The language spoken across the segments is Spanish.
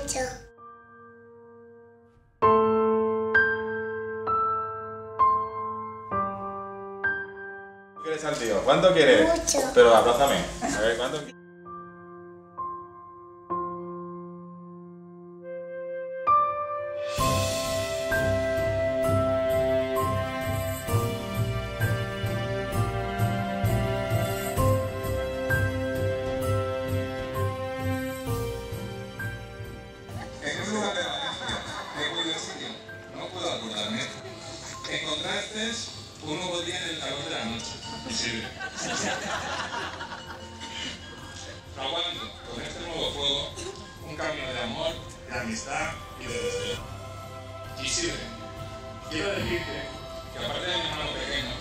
Mucho. ¿Quieres al tío? ¿Cuánto quieres? Mucho. Pero abrázame. A ver, ¿cuánto quieres? En un lugar de Valencia, de cuyo sitio no puedo acordarme, encontraste un nuevo día en el calor de la noche. Isidre. Aguando con este nuevo fuego un camino de amor, de amistad y de deseo. Isidre, quiero decirte que aparte de mi hermano pequeño,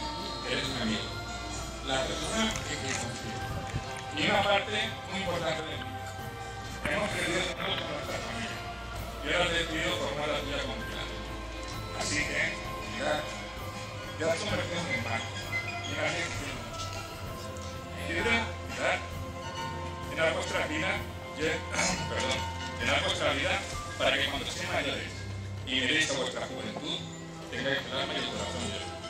eres un amigo. La persona que confío. Y una parte muy importante de mí. Hemos crecido juntos con nuestra familia. Y ahora te pido formar la tuya confianza. Así que, mirad, ya has convertido en mi hermano. Y nadie quiere mucho. Mirad, llenad vuestra vida, llenad vuestra vida para que cuando seáis mayores y miréis a vuestra juventud, tengáis el alma y el corazón llenos.